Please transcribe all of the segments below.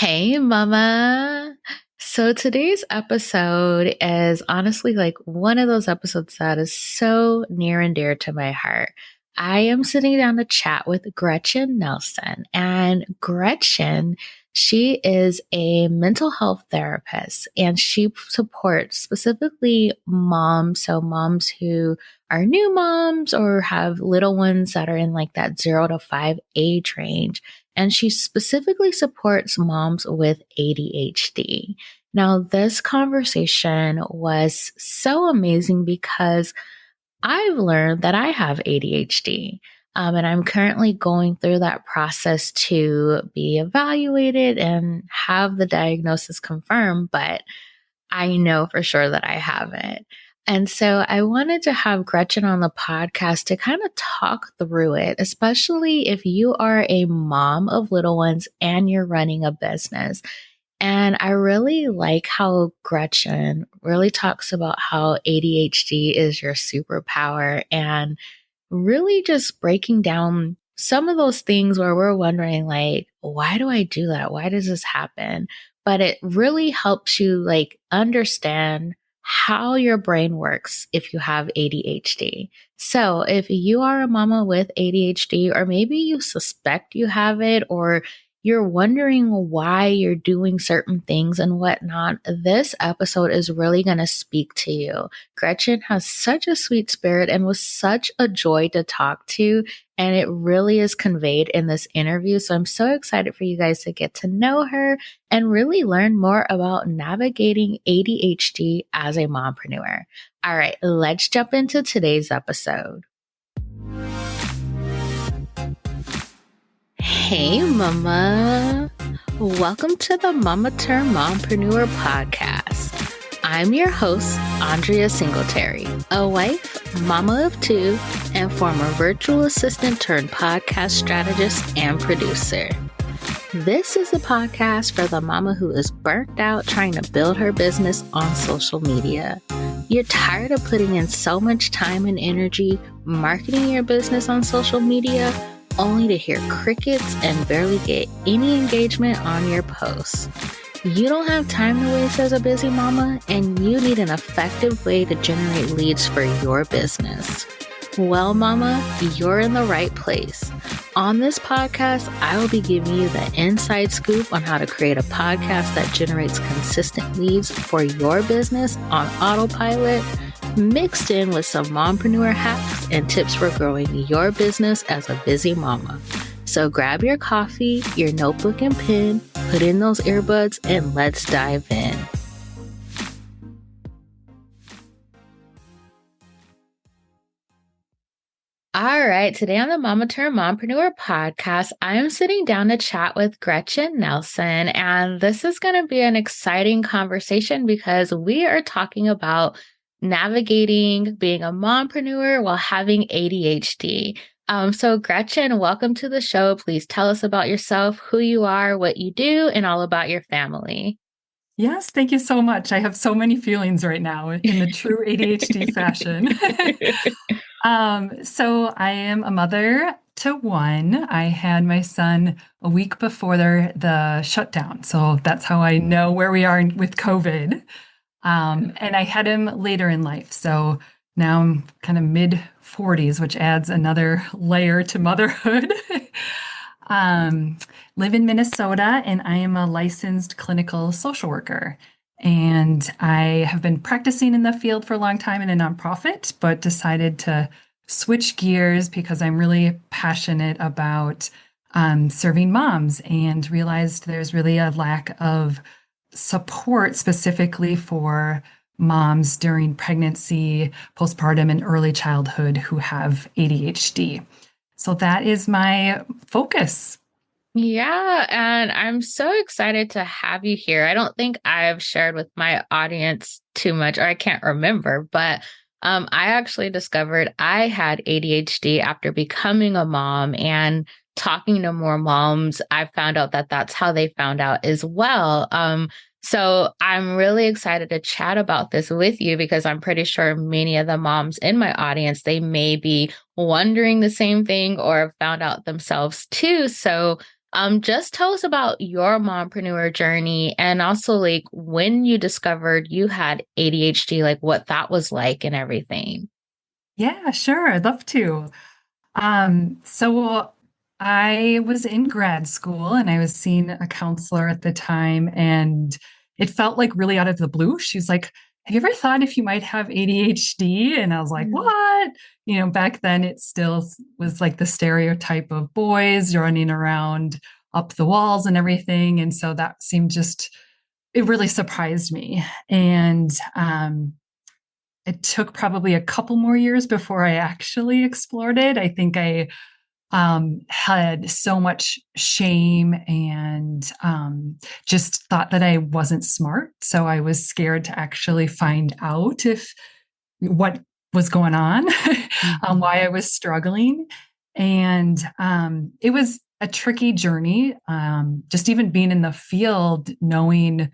Hey, mama. So today's episode is honestly like one of those episodes that is so near and dear to my heart. I am sitting down to chat with Gretchen Nelson, and Gretchen, she is a mental health therapist and she supports specifically moms. So moms who are new moms or have little ones that are in like that 0 to 5 age range, and she specifically supports moms with ADHD. Now, this conversation was so amazing because I've learned that I have ADHD. And I'm currently going through that process to be evaluated and have the diagnosis confirmed, but I know for sure that I have it. And so I wanted to have Gretchen on the podcast to kind of talk through it, especially if you are a mom of little ones and you're running a business. And I really like how Gretchen really talks about how ADHD is your superpower and really just breaking down some of those things where we're wondering, like, why do I do that? Why does this happen? But it really helps you like understand how your brain works if you have ADHD. So if you are a mama with ADHD, or maybe you suspect you have it, or you're wondering why you're doing certain things and whatnot, this episode is really going to speak to you. Gretchen has such a sweet spirit and was such a joy to talk to. And it really is conveyed in this interview. So I'm so excited for you guys to get to know her and really learn more about navigating ADHD as a mompreneur. All right, let's jump into today's episode. Hey, mama. Welcome to the Mama Turn Mompreneur podcast. I'm your host, Andrea Singletary, a wife, mama of two, and former virtual assistant turned podcast strategist and producer. This is the podcast for the mama who is burnt out trying to build her business on social media. You're tired of putting in so much time and energy marketing your business on social media, only to hear crickets and barely get any engagement on your posts. You don't have time to waste as a busy mama, and you need an effective way to generate leads for your business. Well, mama, you're in the right place. On this podcast, I will be giving you the inside scoop on how to create a podcast that generates consistent leads for your business on autopilot, mixed in with some mompreneur hacks and tips for growing your business as a busy mama. So grab your coffee, your notebook and pen, put in those earbuds, and let's dive in. All right, today on the Mama Turn Mompreneur podcast, I am sitting down to chat with Gretchen Nelson, and this is going to be an exciting conversation because we are talking about navigating being a mompreneur while having ADHD. So Gretchen, welcome to the show. Please tell us about yourself, who you are, what you do, and all about your family. Yes, thank you so much. I have so many feelings right now in the true ADHD fashion. So I am a mother to one. I had my son a week before the shutdown. So that's how I know where we are with COVID. And I had him later in life. So now I'm kind of mid 40s, which adds another layer to motherhood. Live in Minnesota, and I am a licensed clinical social worker. And I have been practicing in the field for a long time in a nonprofit, but decided to switch gears because I'm really passionate about serving moms, and realized there's really a lack of support specifically for moms during pregnancy, postpartum, and early childhood who have ADHD. So that is my focus. Yeah, and I'm so excited to have you here. I don't think I've shared with my audience too much, or I can't remember, but I actually discovered I had ADHD after becoming a mom, and talking to more moms, I found out that that's how they found out as well. So I'm really excited to chat about this with you because I'm pretty sure many of the moms in my audience, they may be wondering the same thing or have found out themselves too. So Just tell us about your mompreneur journey and also like when you discovered you had ADHD, like what that was like and everything. Yeah, sure. I'd love to. So I was in grad school and I was seeing a counselor at the time, and it felt like really out of the blue. She was like, "Have you ever thought if you might have ADHD?" And I was like, Mm. "What?" Back then it still was like the stereotype of boys running around up the walls and everything. And so that seemed it really surprised me. And it took probably a couple more years before I actually explored it. I think I had so much shame and just thought that I wasn't smart. So I was scared to actually find out if what was going on, Mhm. why I was struggling. And it was a tricky journey. Just even being in the field, knowing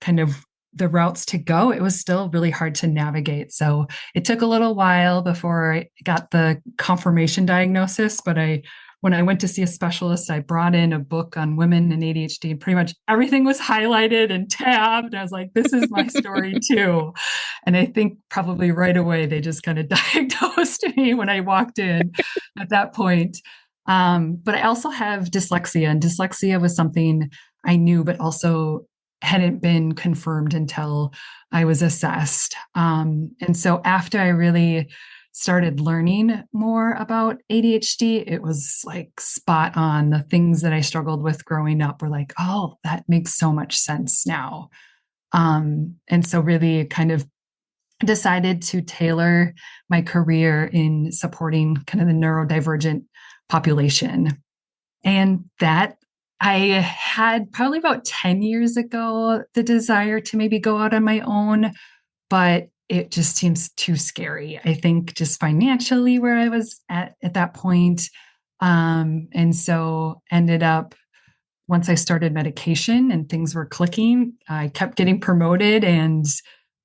kind of the routes to go, it was still really hard to navigate. So it took a little while before I got the confirmation diagnosis. When I went to see a specialist, I brought in a book on women and ADHD, and pretty much everything was highlighted and tabbed. I was like, this is my story too. And I think probably right away they just kind of diagnosed me when I walked in at that point. But I also have dyslexia, and dyslexia was something I knew, but also hadn't been confirmed until I was assessed. And so after I really started learning more about ADHD, it was like spot on. The things that I struggled with growing up were like, oh, that makes so much sense now. And so really kind of decided to tailor my career in supporting kind of the neurodivergent population. And that I had probably about 10 years ago the desire to maybe go out on my own, but it just seems too scary. I think just financially where I was at that point. And so ended up once I started medication and things were clicking, I kept getting promoted, and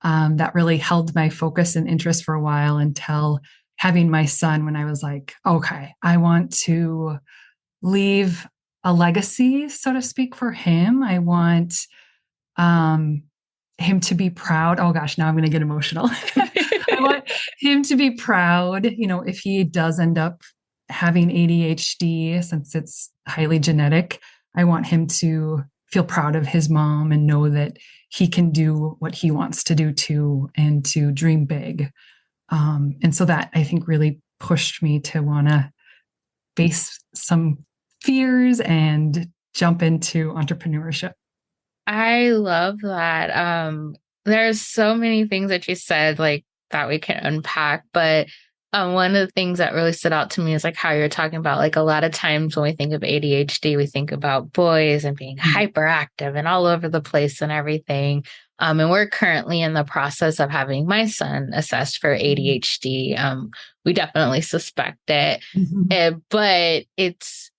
that really held my focus and interest for a while until having my son when I was like, okay, I want to leave a legacy, so to speak, for him. I want um, him to be proud. Oh gosh, now I'm going to get emotional. I want him to be proud, if he does end up having ADHD, since it's highly genetic. I want him to feel proud of his mom and know that he can do what he wants to do too, and to dream big. And so that I think really pushed me to want to face some fears and jump into entrepreneurship. I love that. There's so many things that you said like that we can unpack, but one of the things that really stood out to me is like how you're talking about like a lot of times when we think of ADHD, we think about boys and being hyperactive and all over the place and everything. And we're currently in the process of having my son assessed for ADHD. We definitely suspect it, Mhm. but it's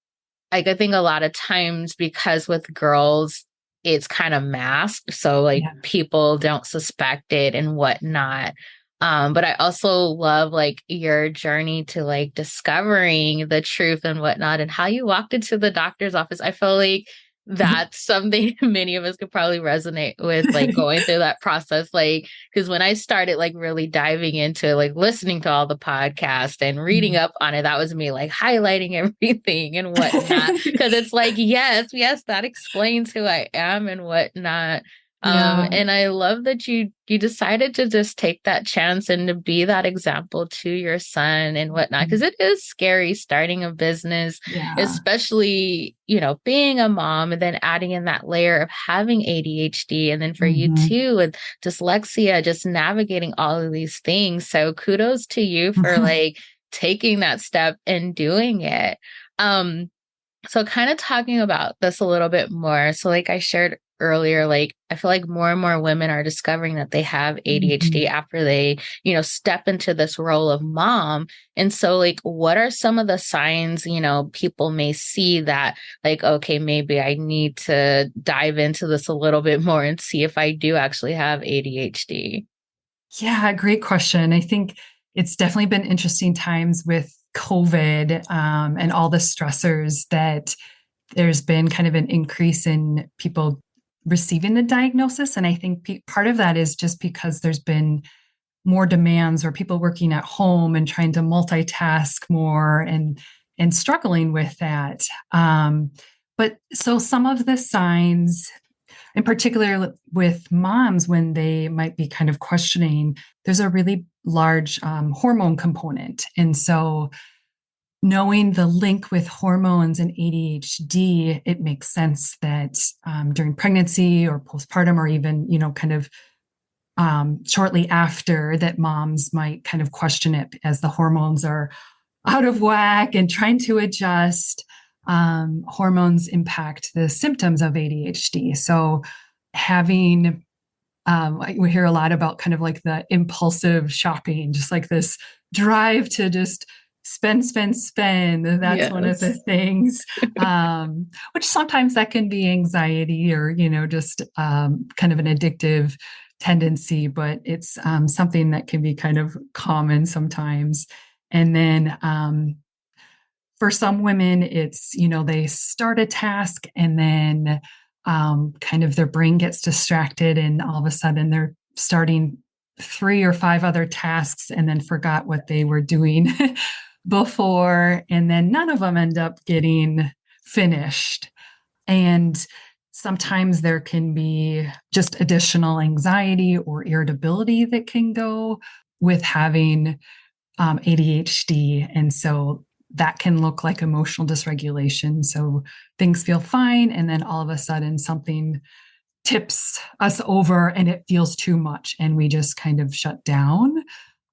like I think a lot of times because with girls, it's kind of masked. So like Yeah. people don't suspect it and whatnot. But I also love like your journey to like discovering the truth and whatnot and how you walked into the doctor's office. I feel like that's something many of us could probably resonate with, like going through that process. Like, because when I started like really diving into like listening to all the podcasts and reading up on it, that was me like highlighting everything and whatnot. Because it's like, yes, yes, that explains who I am and whatnot. Yeah. And I love that you decided to just take that chance and to be that example to your son and whatnot. Because it is scary starting a business, Yeah. especially, being a mom and then adding in that layer of having ADHD. And then for you Mhm. too, with dyslexia, just navigating all of these things. So kudos to you for like taking that step and doing it. Um, so kind of talking about this a little bit more. So like I shared earlier, like I feel like more and more women are discovering that they have ADHD Mhm. after they, step into this role of mom. And so like what are some of the signs, people may see that like, okay, maybe I need to dive into this a little bit more and see if I do actually have ADHD. Yeah, great question. I think it's definitely been interesting times with COVID, and all the stressors that there's been kind of an increase in people receiving the diagnosis. And I think part of that is just because there's been more demands or people working at home and trying to multitask more and struggling with that. But so some of the signs, in particular with moms, when they might be kind of questioning, there's a really large hormone component. And so knowing the link with hormones and ADHD, it makes sense that during pregnancy or postpartum, or even, kind of shortly after, that moms might kind of question it as the hormones are out of whack and trying to adjust. Hormones impact the symptoms of ADHD. So having we hear a lot about kind of like the impulsive shopping, just like this drive to just spend, spend, spend. That's one of the Yes. things, which sometimes that can be anxiety or, just kind of an addictive tendency, but it's something that can be kind of common sometimes. And then for some women, it's, they start a task and then kind of their brain gets distracted and all of a sudden they're starting 3 or 5 other tasks and then forgot what they were doing before. And then none of them end up getting finished. And sometimes there can be just additional anxiety or irritability that can go with having ADHD. And so that can look like emotional dysregulation. So things feel fine. And then all of a sudden something tips us over and it feels too much. And we just kind of shut down.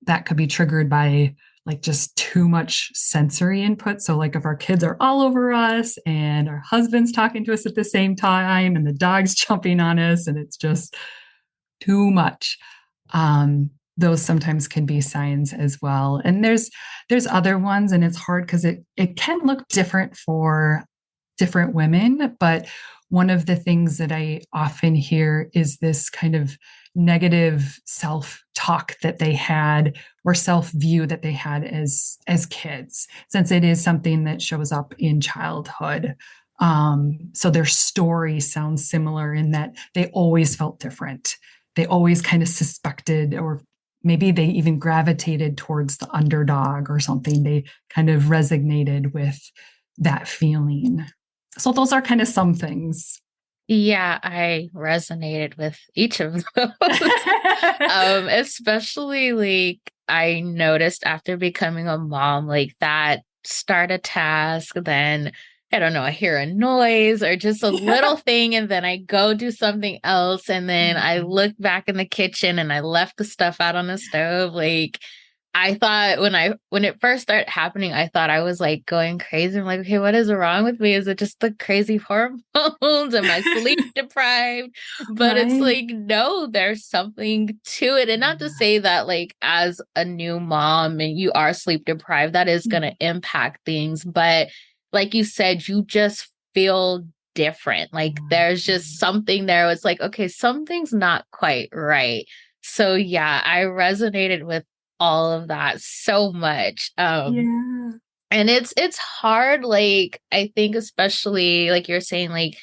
That could be triggered by like just too much sensory input. So like if our kids are all over us and our husband's talking to us at the same time and the dog's jumping on us and it's just too much. Those sometimes can be signs as well. And there's other ones, and it's hard because it can look different for different women. But one of the things that I often hear is this kind of negative self-talk that they had or self-view that they had as kids, since it is something that shows up in childhood. So their story sounds similar in that they always felt different. They always kind of suspected, or maybe they even gravitated towards the underdog or something. They kind of resonated with that feeling. So those are kind of some things. Yeah, I resonated with each of those. Especially like I noticed after becoming a mom, like that start a task, then I don't know, I hear a noise or just a little thing, and then I go do something else, and then I look back in the kitchen and I left the stuff out on the stove. Like I thought when it first started happening, I thought I was like going crazy. I'm like, okay, what is wrong with me? Is it just the crazy hormones? Am I sleep deprived? But it's Right. like, no, there's something to it. And not to say that like as a new mom and you are sleep deprived, that is gonna impact things. But like you said, you just feel different. Like there's just something there. It's like, okay, something's not quite right. So yeah, I resonated with all of that so much. Yeah. And it's hard, like I think especially like you're saying, like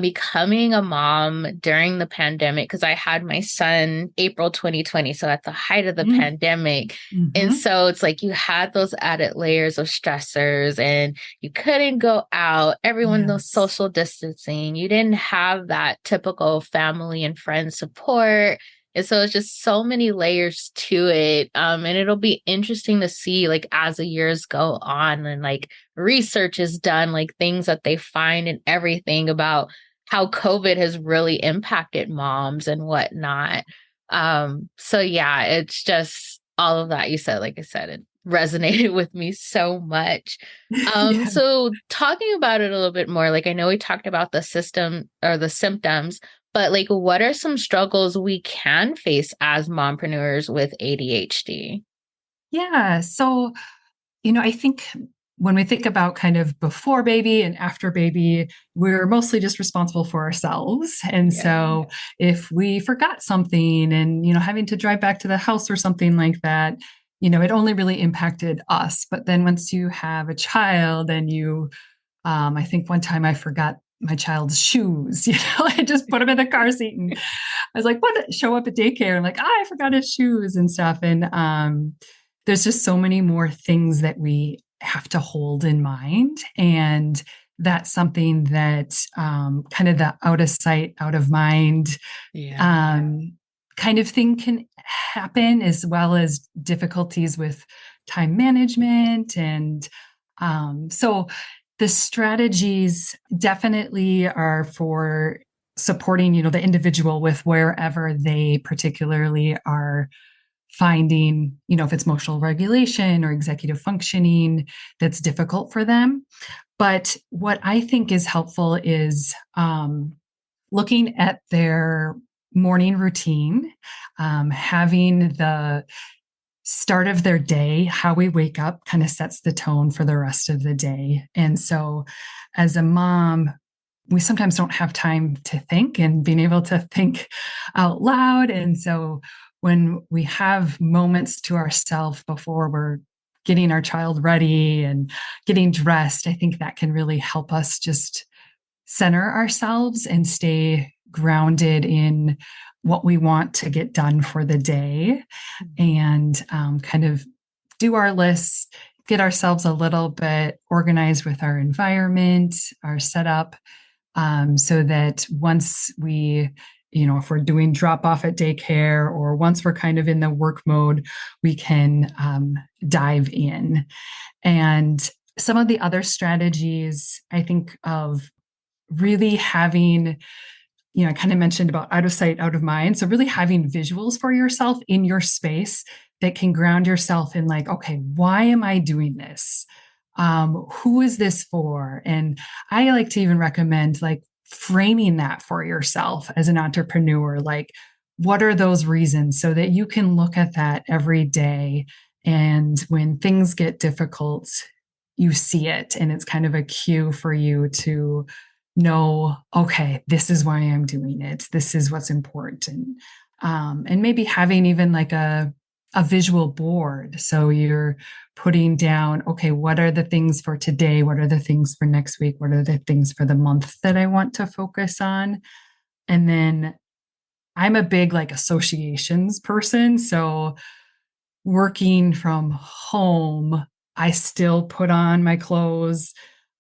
becoming a mom during the pandemic, because I had my son April 2020, so at the height of the pandemic. And Mm-hmm. so it's like you had those added layers of stressors and you couldn't go out, everyone was Yes. social distancing, you didn't have that typical family and friend support. And so it's just so many layers to it. And it'll be interesting to see like as the years go on and like research is done, like things that they find and everything about how COVID has really impacted moms and whatnot. So yeah, it's just all of that you said, like I said, it resonated with me so much. Yeah. So talking about it a little bit more, like I know we talked about the system or the symptoms, but like what are some struggles we can face as mompreneurs with ADHD? Yeah. So, I think when we think about kind of before baby and after baby, we're mostly just responsible for ourselves. And Yeah. so if we forgot something and, having to drive back to the house or something like that, it only really impacted us. But then once you have a child and you I think one time I forgot my child's shoes. I just put him in the car seat and I was like, what? Show up at daycare. I'm like, I forgot his shoes and stuff. And there's just so many more things that we have to hold in mind. And that's something that kind of the out of sight, out of mind Yeah. kind of thing can happen, as well as difficulties with time management. And so the strategies definitely are for supporting, the individual with wherever they particularly are finding, if it's emotional regulation or executive functioning that's difficult for them. But what I think is helpful is looking at their morning routine, having the start of their day, how we wake up kind of sets the tone for the rest of the day. And so, as a mom, we sometimes don't have time to think and being able to think out loud. And so, when we have moments to ourselves before we're getting our child ready and getting dressed, I think that can really help us just center ourselves and stay grounded in what we want to get done for the day, and kind of do our lists, get ourselves a little bit organized with our environment, our setup, so that once we, if we're doing drop off at daycare or once we're kind of in the work mode, we can dive in. And some of the other strategies I think of really having, I kind of mentioned about out of sight, out of mind. So really having visuals for yourself in your space that can ground yourself in like, okay, why am I doing this? Who is this for? And I like to even recommend like framing that for yourself as an entrepreneur. Like, what are those reasons so that you can look at that every day? And when things get difficult, you see it. And it's kind of a cue for you to know, okay, this is why I'm doing it. This is what's important. And maybe having even like a visual board. So you're putting down, okay, what are the things for today? What are the things for next week? What are the things for the month that I want to focus on? And then I'm a big like associations person. So working from home, I still put on my clothes,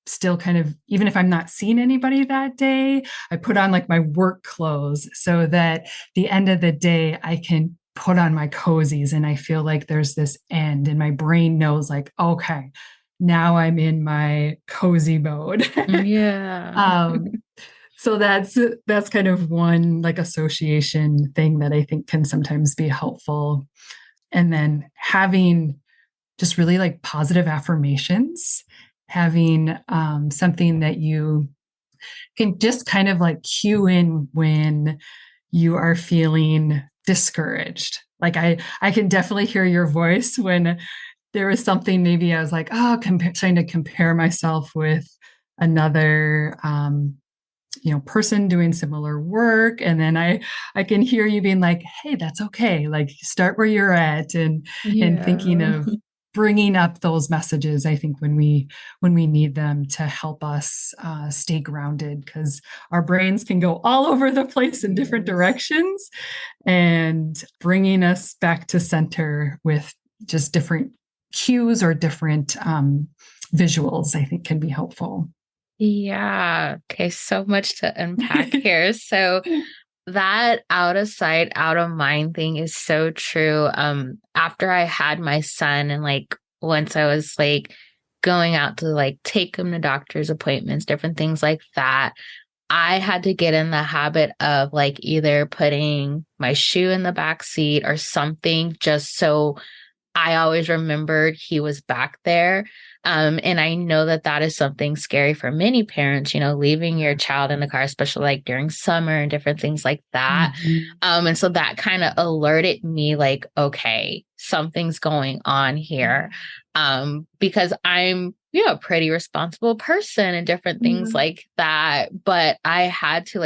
still kind of, even if I'm not seeing anybody that day, I put on like my work clothes so that the end of the day I can put on my cozies and I feel like there's this end and my brain knows like, okay, now I'm in my cozy mode. Yeah. um, so that's kind of one like association thing that I think can sometimes be helpful. And then having just really like positive affirmations, having something that you can just kind of like cue in when you are feeling discouraged. Like I can definitely hear your voice when there was something, maybe I was like, oh, trying to compare myself with another person doing similar work, and then I can hear you being like, hey, that's okay, like start where you're at, and thinking Yeah. of bringing up those messages, I think when we need them to help us stay grounded, because our brains can go all over the place in different Yes. directions, and bringing us back to center with just different cues or different visuals, I think can be helpful. Yeah. Okay. So much to unpack here. So that out of sight, out of mind thing is so true. After I had my son and like once I was like going out to like take him to doctor's appointments, different things like that, I had to get in the habit of like either putting my shoe in the back seat or something just so I always remembered he was back there. And I know that that is something scary for many parents, leaving your child in the car, especially like during summer and different things like that. Mhm. And so that kind of alerted me like, okay, something's going on here. Because I'm, a pretty responsible person and different things Yeah. like that. But I had to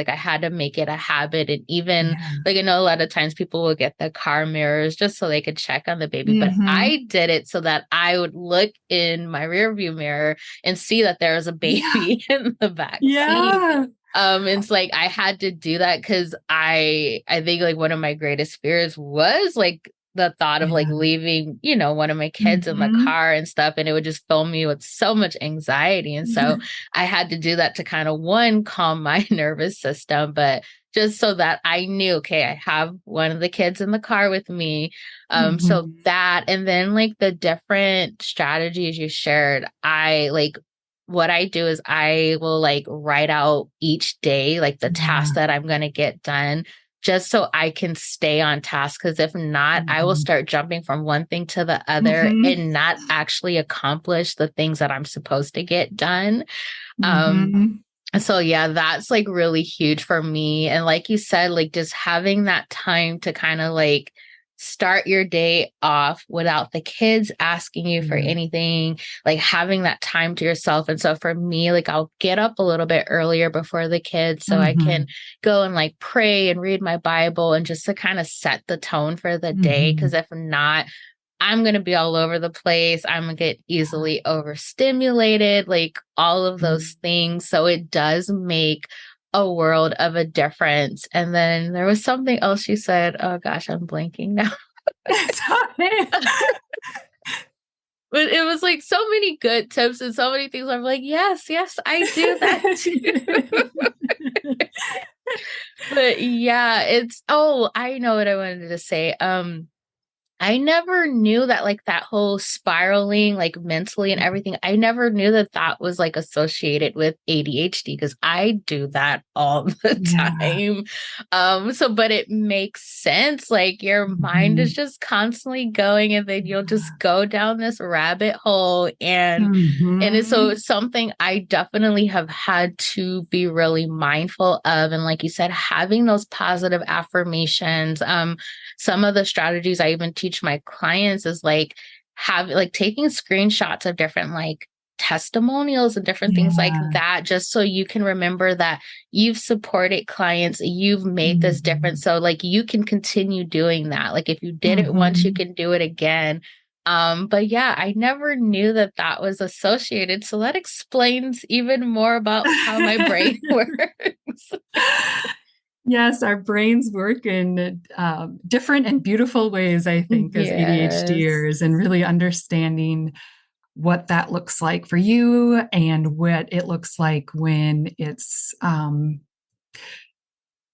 make it a habit. And even Yeah. like, I know a lot of times people will get the car mirrors just so they could check on the baby. But Hmm. I did it so that I would look in my rearview mirror and see that there was a Yeah. baby in the back seat. Yeah. It's like I had to do that because I think like one of my greatest fears was like the thought of like Yeah. leaving, one of my kids in the Hmm. car and stuff, and it would just fill me with so much anxiety. And so I had to do that to kind of one, calm my nervous system, but just so that I knew, okay, I have one of the kids in the car with me. So Hmm. that, and then like the different strategies you shared, I like what I do is I will like write out each day, like the task Yeah. that I'm going to get done, just so I can stay on task. Because if not, I will Hmm. start jumping from one thing to the other Hmm. and not actually accomplish the things that I'm supposed to get done. Um, Hmm. so yeah, that's like really huge for me. And like you said, like just having that time to kind of like start your day off without the kids asking you for Yeah. anything, like having that time to yourself. And so for me, like I'll get up a little bit earlier before the kids so I can Hmm. go and like pray and read my Bible and just to kind of set the tone for the day. Cause Hmm. if not, I'm going to be all over the place. I'm going to get easily overstimulated, like all of Yeah. those things. So it does make a world of a difference. And then there was something else you said. Oh gosh, I'm blanking now. Sorry. But it was like so many good tips and so many things. I'm like, yes, yes, I do that too. But yeah, I know what I wanted to say. I never knew that like that whole spiraling, like mentally and everything. I never knew that that was like associated with ADHD because I do that all the Yeah. time. But it makes sense. Like your mind is Hmm. just constantly going, and then you'll just Yeah. go down this rabbit hole. So Hmm. it's something I definitely have had to be really mindful of. And like you said, having those positive affirmations. Some of the strategies I even teach my clients is like taking screenshots of different like testimonials and different things like Yeah. that, just so you can remember that you've supported clients, you've made this difference. Hmm. So like you can continue doing that. Like if you did it once, you Hmm. can do it again. But yeah, I never knew that that was associated. So that explains even more about how my brain works. Yes, our brains work in different and beautiful ways, I think, as Yes. ADHDers, and really understanding what that looks like for you and what it looks like when it's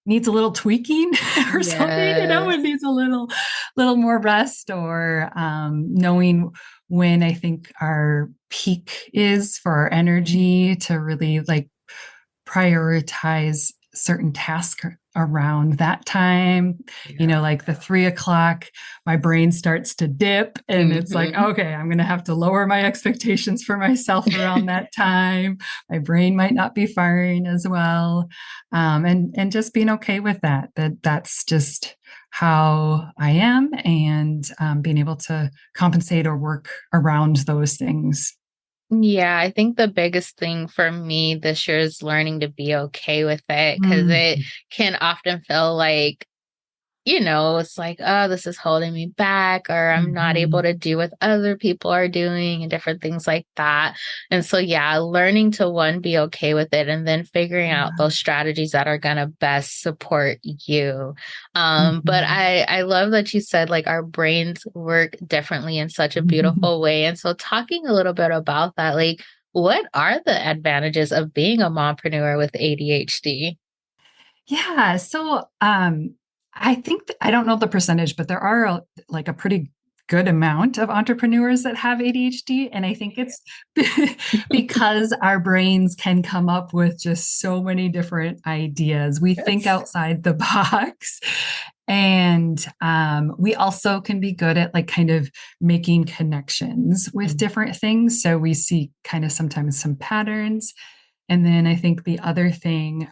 needs a little tweaking or something, it Yes. needs a little more rest, or knowing when I think our peak is for our energy to really like prioritize certain tasks around that time. Yeah. Like the 3 o'clock, my brain starts to dip, and it's like, Mhm. okay, I'm going to have to lower my expectations for myself around that time. My brain might not be firing as well. And just being okay with that's just how I am, and being able to compensate or work around those things. Yeah, I think the biggest thing for me this year is learning to be okay with it because it Mm. can often feel like it's like, oh, this is holding me back, or I'm not able Mhm. to do what other people are doing and different things like that. And so, yeah, learning to one, be okay with it, and then figuring out Yeah. those strategies that are going to best support you. But Mhm. I love that you said like our brains work differently in such a beautiful way. And so, talking a little bit about that, like, what are the advantages of being a mompreneur with ADHD? Yeah. So I think I don't know the percentage, but there are like a pretty good amount of entrepreneurs that have ADHD. And I think it's because our brains can come up with just so many different ideas. We think Yes. outside the box. And we also can be good at like kind of making connections with different things. So we see kind of sometimes some patterns. And then I think the other thing,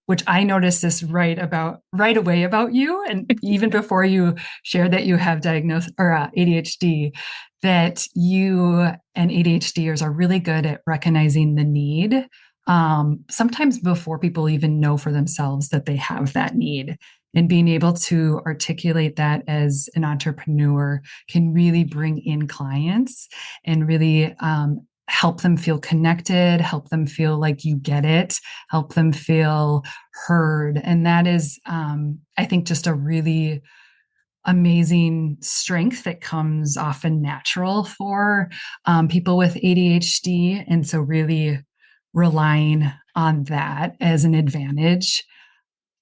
which I noticed this right away about you, and even before you shared that you have diagnosed or ADHD, that you and ADHDers are really good at recognizing the need. Sometimes before people even know for themselves that they have that need, and being able to articulate that as an entrepreneur can really bring in clients and really help them feel connected, help them feel like you get it, help them feel heard. And that is, I think, just a really amazing strength that comes often natural for people with ADHD. And so, really relying on that as an advantage.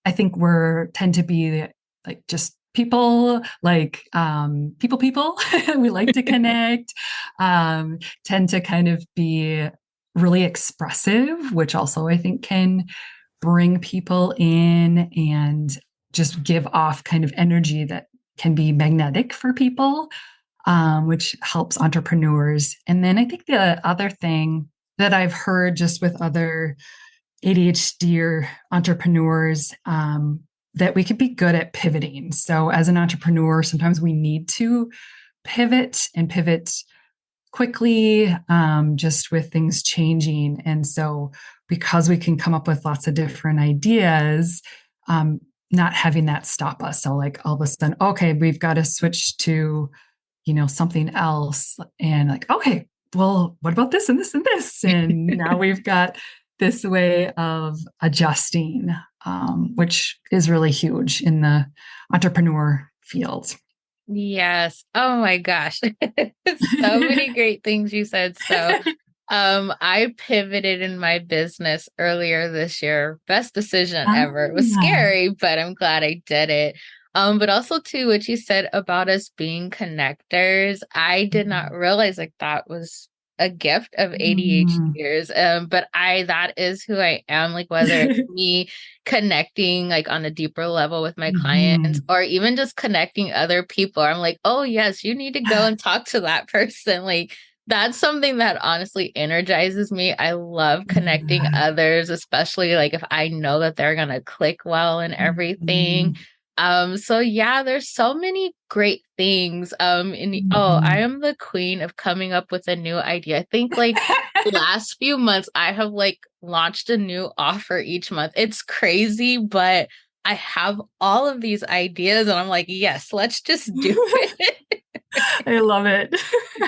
I think we're tend to be like just people like people we like to connect, tend to kind of be really expressive, which also I think can bring people in and just give off kind of energy that can be magnetic for people, which helps entrepreneurs. And then I think the other thing that I've heard just with other ADHD or entrepreneurs, that we could be good at pivoting. So, as an entrepreneur, sometimes we need to pivot and pivot quickly, just with things changing. And so, because we can come up with lots of different ideas, not having that stop us. So, like all of a sudden, okay, we've got to switch to something else, and like, okay, well, what about this and this and this? And now we've got this way of adjusting, which is really huge in the entrepreneur field. Yes. Oh my gosh. So many great things you said. So, I pivoted in my business earlier this year. Best decision ever. It was Ah, scary, but I'm glad I did it. But also too, what you said about us being connectors, I did not realize like that was a gift of mm, ADHDers. But that is who I am, like whether it's me connecting like on a deeper level with my clients mhm. or even just connecting other people. I'm like, oh yes, you need to go and talk to that person. Like that's something that honestly energizes me. I love connecting Yeah. others, especially like if I know that they're gonna click well and everything. Mhm. So yeah, there's so many great things. I Mhm. am the queen of coming up with a new idea. I think like last few months I have like launched a new offer each month. It's crazy, but I have all of these ideas and I'm like, yes, let's just do it. I love it.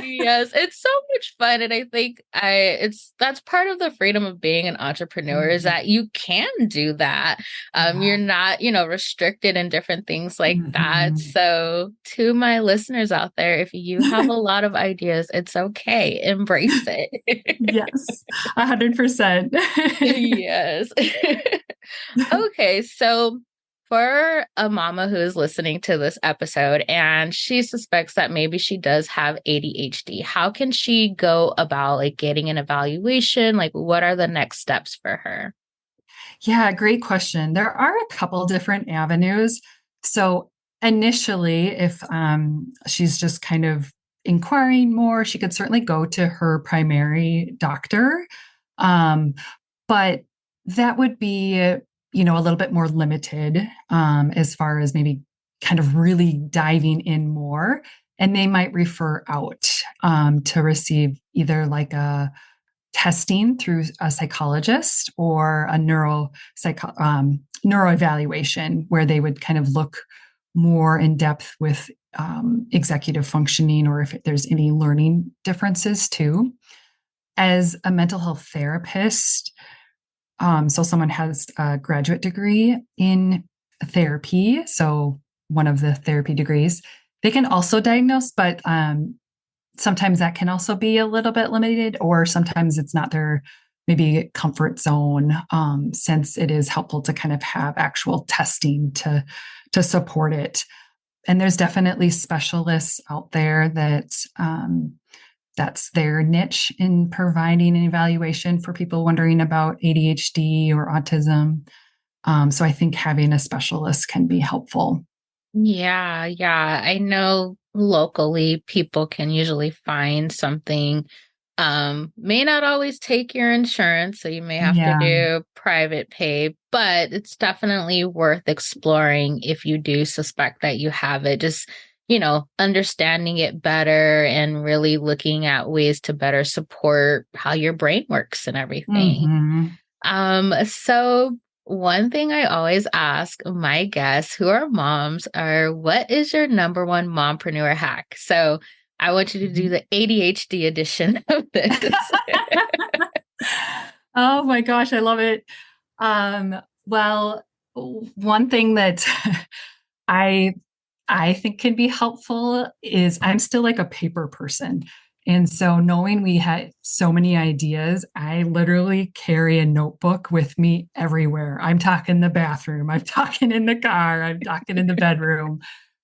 Yes, it's so much fun. And I think that's part of the freedom of being an entrepreneur is Mhm. that you can do that. You're Yeah. not, restricted in different things like that. Mhm. So to my listeners out there, if you have a lot of ideas, it's okay. Embrace it. Yes, 100%. Yes. Okay, so for a mama who is listening to this episode and she suspects that maybe she does have ADHD, how can she go about like getting an evaluation? Like what are the next steps for her? Yeah, great question. There are a couple different avenues. So initially, if she's just kind of inquiring more, she could certainly go to her primary doctor. Um, but that would be, a little bit more limited, as far as maybe kind of really diving in more. And they might refer out, to receive either like a testing through a psychologist or a neuroevaluation where they would kind of look more in depth with, executive functioning, or if there's any learning differences too. As a mental health therapist, so someone has a graduate degree in therapy, so one of the therapy degrees, they can also diagnose, but sometimes that can also be a little bit limited, or sometimes it's not their maybe comfort zone, since it is helpful to kind of have actual testing to support it. And there's definitely specialists out there that, that's their niche in providing an evaluation for people wondering about ADHD or autism. So I think having a specialist can be helpful. Yeah, yeah. I know locally people can usually find something May not always take your insurance, so you may have to Yeah. do private pay, but it's definitely worth exploring if you do suspect that you have it. Just, understanding it better and really looking at ways to better support how your brain works and everything. Hmm. So one thing I always ask my guests who are moms are what is your number one mompreneur hack? So I want you to do the ADHD edition of this. Oh my gosh, I love it. Well, one thing that I I think can be helpful is I'm still like a paper person. And so knowing we had so many ideas, I literally carry a notebook with me everywhere. I'm talking the bathroom, I'm talking in the car, I'm talking in the bedroom,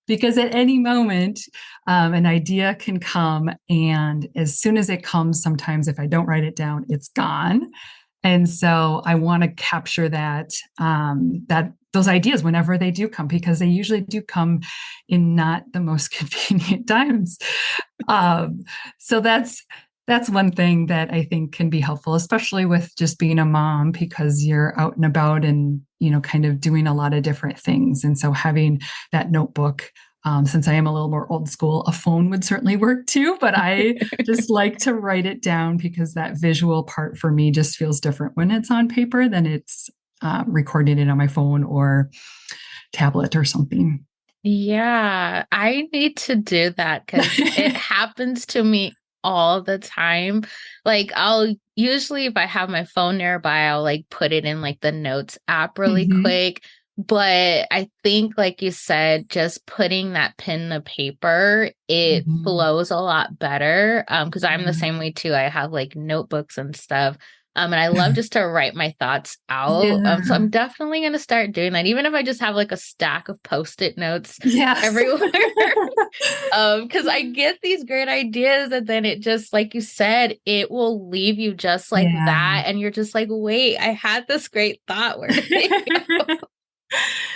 because at any moment, an idea can come. And as soon as it comes, sometimes if I don't write it down, it's gone. And so I want to capture that those ideas whenever they do come, because they usually do come in not the most convenient times. Um, so that's one thing that I think can be helpful, especially with just being a mom, because you're out and about and kind of doing a lot of different things. And so having that notebook. Since I am a little more old school, a phone would certainly work too, but I just like to write it down because that visual part for me just feels different when it's on paper than it's recording it on my phone or tablet or something. Yeah, I need to do that because it happens to me all the time. Like, I'll usually, if I have my phone nearby, I'll like put it in like the notes app really Mm-hmm. quick. But I think, like you said, just putting that pen to paper, it Mm-hmm. flows a lot better. Because I'm the Yeah. same way too. I have like notebooks and stuff. And I love just to write my thoughts out. So Yeah. I'm definitely going to start doing that, even if I just have like a stack of post-it notes Yes. everywhere. Because I get these great ideas, and then it just, like you said, it will leave you just like Yeah. that. And you're just like, wait, I had this great thought. Where did it go?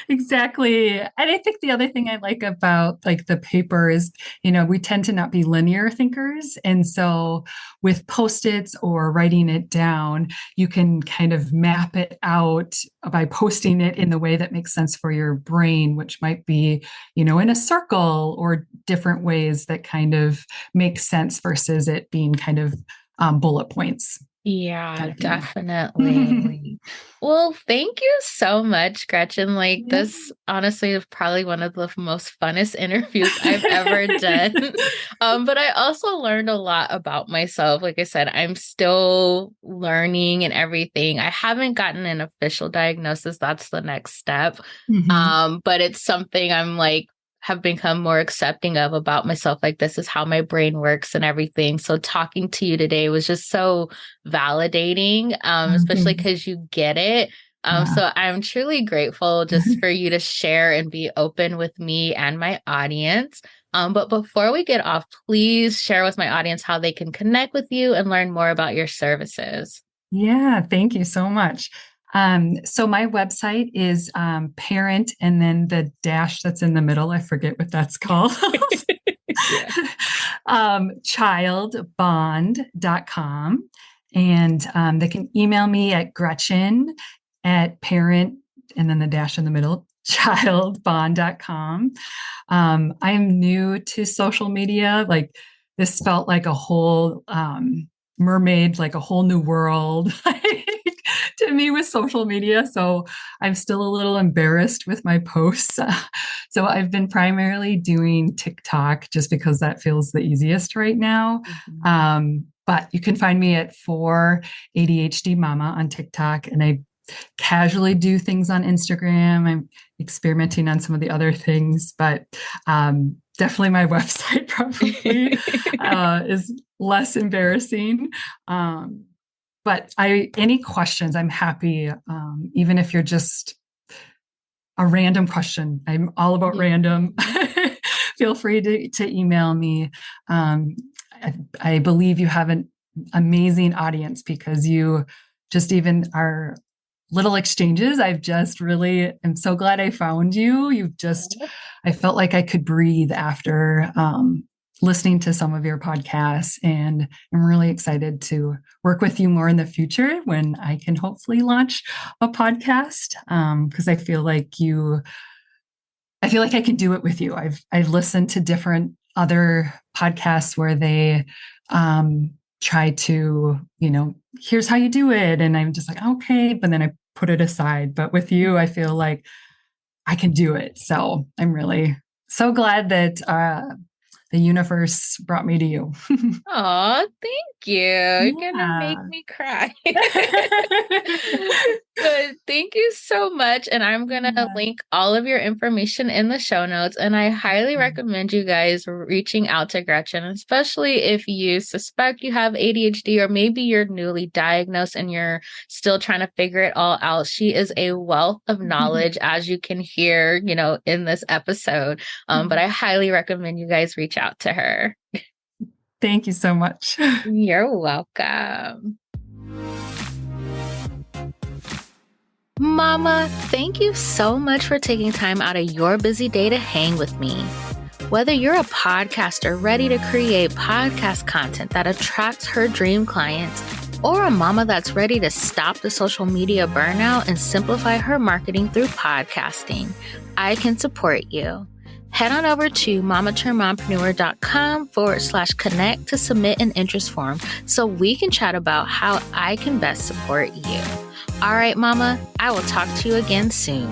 Exactly. And I think the other thing I like about like the paper is, we tend to not be linear thinkers. And so with post-its or writing it down, you can kind of map it out by posting it in the way that makes sense for your brain, which might be, in a circle or different ways that kind of make sense versus it being kind of bullet points Yeah, kind of thing. definitely. Well, thank you so much, Gretchen. Like, Yeah. this honestly is probably one of the most funnest interviews I've ever done. But I also learned a lot about myself. Like I said, I'm still learning and everything. I haven't gotten an official diagnosis. That's the next step. Mhm. But it's something I'm like, have become more accepting of about myself. Like, this is how my brain works and everything. So talking to you today was just so validating, especially Okay. because you get it. Yeah. So I'm truly grateful just for you to share and be open with me and my audience. But before we get off, please share with my audience how they can connect with you and learn more about your services. Yeah, thank you so much. So my website is parent and then the dash that's in the middle. I forget what that's called. Yeah. Childbond.com. And they can email me at Gretchen at parent and then the dash in the middle, childbond.com. I am new to social media. Like this felt like a whole mermaid, like a whole new world to me with social media. So I'm still a little embarrassed with my posts. So I've been primarily doing TikTok just because that feels the easiest right now. Mhm. But you can find me at for ADHD Mama on TikTok, and I casually do things on Instagram. I'm experimenting on some of the other things, but definitely my website probably is less embarrassing. Um, but any questions, I'm happy. Even if you're just a random question, I'm all about Yeah. random. Feel free to email me. Um, I believe you have an amazing audience because you just even are little exchanges. I've just really am so glad I found you. You've just, I felt like I could breathe after listening to some of your podcasts, and I'm really excited to work with you more in the future when I can hopefully launch a podcast, because I feel like I can do it with you. I've listened to different other podcasts where they try to, here's how you do it. And I'm just like, okay, but then I put it aside. But with you, I feel like I can do it. So I'm really so glad that the universe brought me to you. Oh, thank you. You're gonna make Yeah. me cry. But thank you so much. And I'm gonna Yeah. link all of your information in the show notes. And I highly recommend you guys reaching out to Gretchen, especially if you suspect you have ADHD or maybe you're newly diagnosed and you're still trying to figure it all out. She is a wealth of knowledge, as you can hear, in this episode. But I highly recommend you guys reach out to her. Thank you so much. You're welcome. Mama, thank you so much for taking time out of your busy day to hang with me. Whether you're a podcaster ready to create podcast content that attracts her dream clients, or a mama that's ready to stop the social media burnout and simplify her marketing through podcasting, I can support you. Head on over to mompreneur.com/connect to submit an interest form so we can chat about how I can best support you. All right, Mama, I will talk to you again soon.